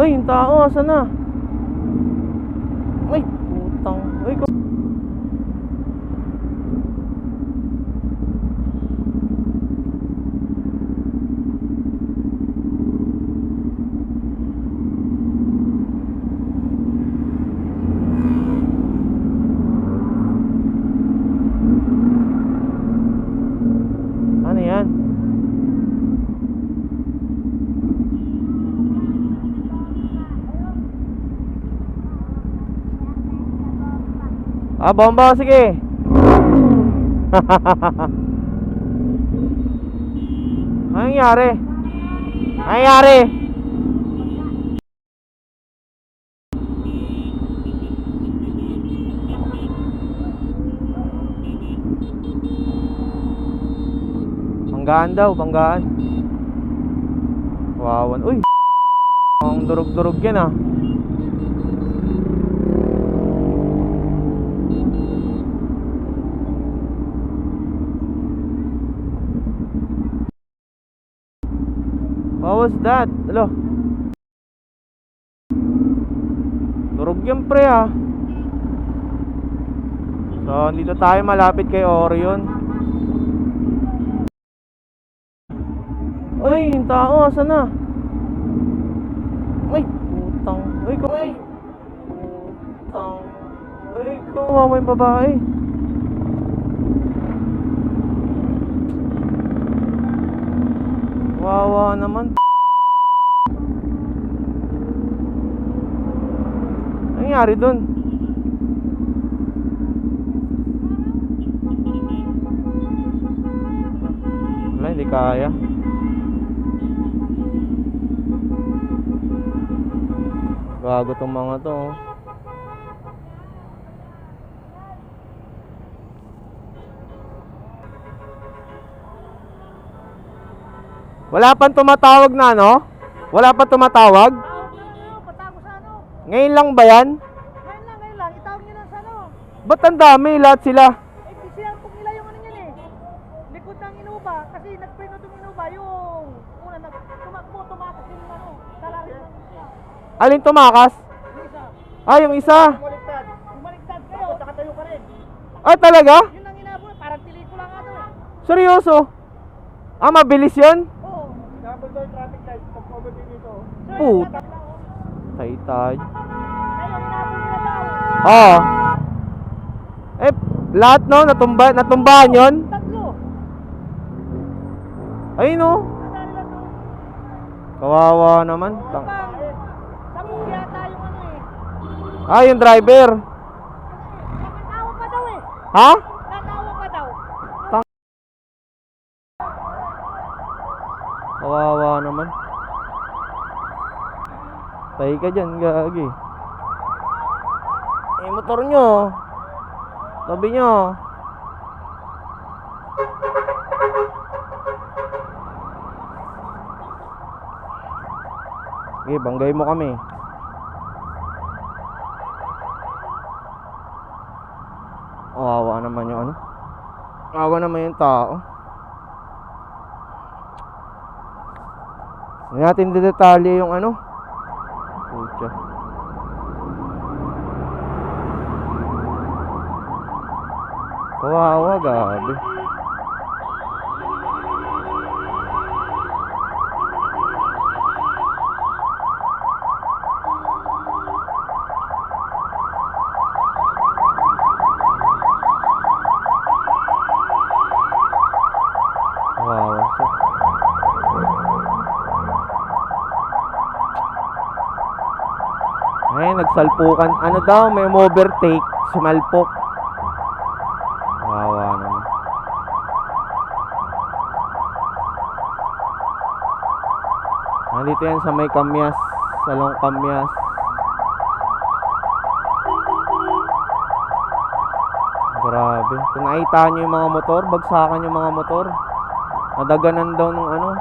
Uy, yung tao, asan na? Ay, putang. Uy, ano yan? Ah, bomba, sige. Anong nangyari? Anong nangyari? Banggaan daw, banggaan. Wawan. Uy, ang durog-durog yan ah. What was that? Hello? Durog yan pre ah. So, dito tayo malapit kay Orion. Uy, yung tao, asan na? Ay, putang. Uy, putang. Uy, kawawa yung babae. Wawa naman. Ano nangyari dun? Wala, hindi kaya. Gago tong mga to. Wala pang tumatawag na ano? Wala pang tumatawag? Patako sa ano? Ngayon lang ba yan? Ngayon lang. Itawag nyo lang sa ano? Ba't ang dami? Lahat sila. Eh, sinampok nila yung ano yan eh. Likod ng Innova. Kasi nag-preno itong Innova. Yung una, tumakas yung ano. Salari ng isa. Alin tumakas? Yung isa. Ah, yung isa. Bumaliktad kayo. Nakatayo ka rin. Ah, talaga? Yun lang inabot. Parang pelikula nga to eh. Seryoso? Ah, mabilis yun? Oo. Double door traffic light. Pag-over din dito. Puta. Taytay. Kayo, inabot nila daw. Oo. Eh, lahat no? Natumbahan yun? Tatlo. Ayun no? Nadali lang to. Kawawa naman. Sabog yata yung ano eh. Ah, yung driver. Natawa pa daw eh. Ha? Natawa pa daw. Kawawa naman. Tahi ka dyan, gagi. Eh, motor nyo. Tabi nyo. Okay, banggay mo kami. Kawawa naman yung ano. Kawawa naman yung tao. Hindi natin detalye yung ano. Pucha. Kawawa, gabi. Kawawa siya. Ay, nagsalpukan. Ano daw, may overtake. Sumalpok. Kawawa naman. Nandito yan sa may Kamyas. Salong Kamyas. Grabe. Kung nakita nyo yung mga motor, bagsakan yung mga motor. Nadaganan daw nung ano.